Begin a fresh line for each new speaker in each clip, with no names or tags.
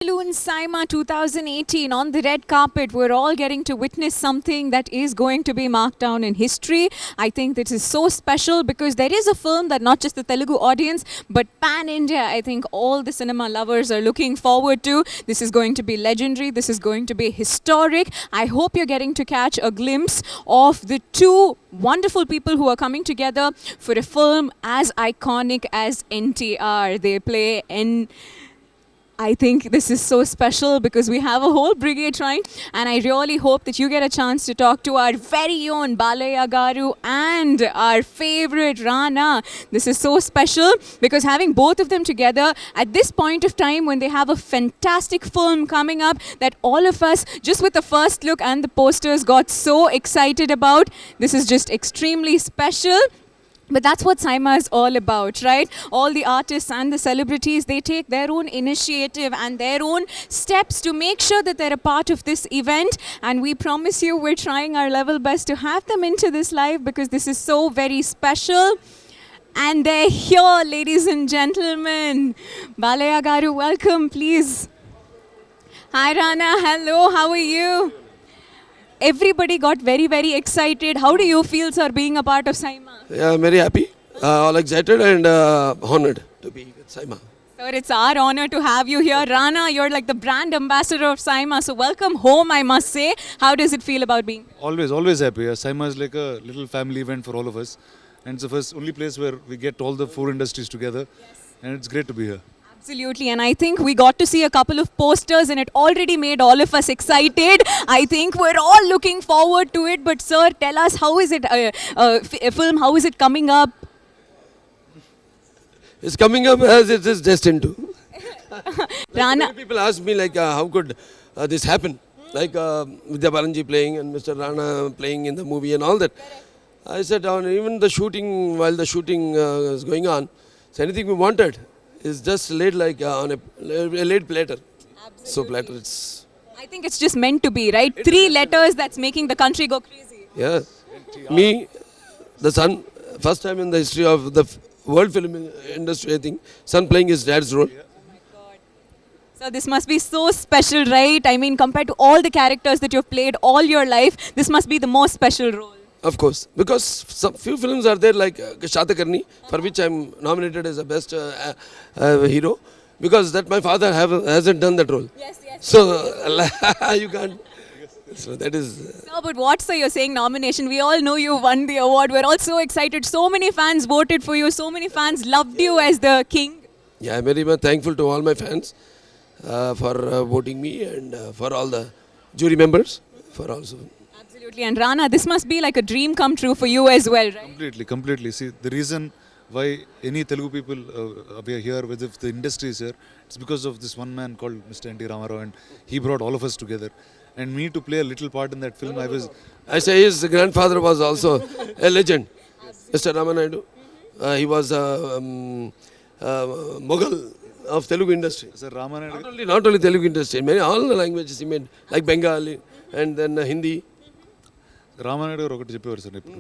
Pantaloons SIMA 2018 on the red carpet. We're all getting to witness something that is going to be marked down in history. I think this is so special because there is a film that not just the Telugu audience but pan India, I think all the cinema lovers are looking forward to. This is going to be legendary. This is going to be historic. I hope you're getting to catch a glimpse of the two wonderful people who are coming together for a film as iconic as NTR. They play I think this is so special because we have a whole brigade trying, and I really hope that you get a chance to talk to our very own Balaya Garu and our favorite Rana. This is so special because having both of them together at this point of time when they have a fantastic film coming up that all of us, just with the first look and the posters, got so excited about. This is just extremely special. But that's what SIMA is all about, right? All the artists and the celebrities, they take their own initiative and their own steps to make sure that they're a part of this event. And we promise you we're trying our level best to have them into this live because this is so very special. And they're here, ladies and gentlemen. Balaya Garu, welcome, please. Hi, Rana. Hello. How are you? Everybody got very, very excited. How do you feel, sir, being a part of SIMA?
Yeah, I'm very happy, all excited and honored to be with SIMA.
Sir, it's our honor to have you here. Rana, you're like the brand ambassador of SIMA. So welcome home, I must say. How does it feel about being?
Always happy. SIMA is like a little family event for all of us. And it's the first only place where we get all the four industries together. Yes. And it's great to be here.
Absolutely, and I think we got to see a couple of posters and it already made all of us excited. I think we're all looking forward to it. But sir, tell us, how is it, a film, how is it coming up?
It's coming up as it is destined to.
Rana.
Many people ask me like, how could this happen? Like Vidya Balanji playing and Mr. Rana playing in the movie and all that. I said, even the shooting, while the shooting is going on, so anything we wanted is just laid like on a laid platter. Absolutely. So platter, it's...
I think it's just meant to be, right? Three letters that's making the country go crazy.
Yes. Me, the son, first time in the history of the world film industry, I think, son playing his dad's role.
Oh my God. So this must be so special, right? I mean, compared to all the characters that you've played all your life, this must be the most special role.
Of course, because some few films are there like Shatakarni, for which I'm nominated as a best hero, because that my father hasn't done that role.
Yes.
So you can't. So that is.
No, but what, sir, you're saying nomination? We all know you won the award. We're all so excited. So many fans voted for you. So many fans loved you as the king.
Yeah, I'm very much thankful to all my fans for voting me and for all the jury members for also.
Absolutely. And Rana, this must be like a dream come true for you as well, right?
Completely. See, the reason why any Telugu people we are here, with the industry is here, it's because of this one man called Mr. N.T. Ramarao, and he brought all of us together. And me to play a little part in that film,
I say his grandfather was also a legend, Mr. Ramanaidu. He was a Mughal of Telugu industry.
Sir, Ramanaidu.
Not only Telugu industry, many all the languages he made, like Bengali and then Hindi.
Ramanaidu గారు ఒకటి చెప్పేవారు sir ఇప్పుడు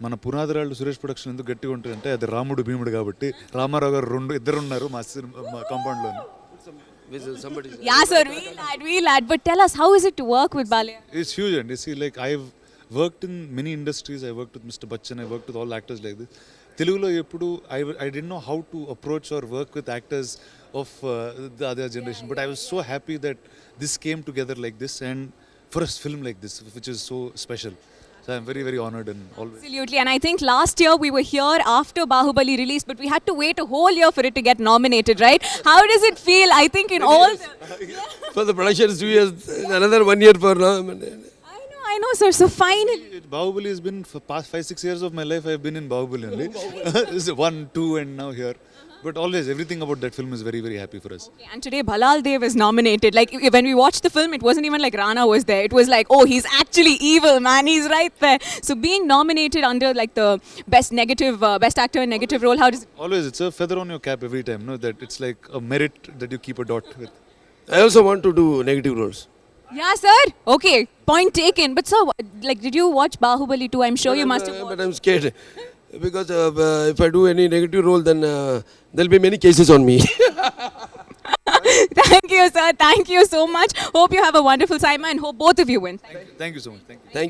మన Punadhirallu Suresh production ఎందుకు గట్టిగా ఉంటాయంటే అది రాముడు భీముడు కాబట్టి రామారావు గారు ఇద్దరు ఉన్నారు మా కాంపౌండ్లోని.
Yeah, sir, we'll add. But tell us, how is it to work with Balaya?
It's huge, and you see, like I've worked in many industries. I worked with Mr. Bachchan. I worked with all actors like this. Telugulo eppudu I didn't know how to approach or work with actors of the other generation. But I was so happy that this came together like this, and for a film like this, which is so special. So I'm very, very honored and always.
Absolutely, and I think last year we were here after Bahubali released, but we had to wait a whole year for it to get nominated, right? How does it feel? I think in all the...
For the production, 2 years, another 1 year for now.
I know, sir. So finally,
Bahubali has been for past 5-6 years of my life. I've been in Bahubali only. This is 1, 2, and now here. But always, everything about that film is very, very happy for us.
okay, and today Bhalal Dev is nominated. Like when we watched the film, it wasn't even like Rana was there. It was like, oh, he's actually evil, man. He's right there. So being nominated under like the best actor in negative role, how does it?
Always, it's a feather on your cap every time. No, that it's like a merit that you keep a dot with.
I also want to do negative roles.
Yeah, sir. Okay, point taken. But sir, like, did you watch Bahubali 2? I'm sure you must have.
But I'm scared. Because if I do any negative role, then there'll be many cases on me.
Thank you, sir. Thank you so much. Hope you have a wonderful Saima and hope both of you win.
Thank you so much. Thank you.
Thank you.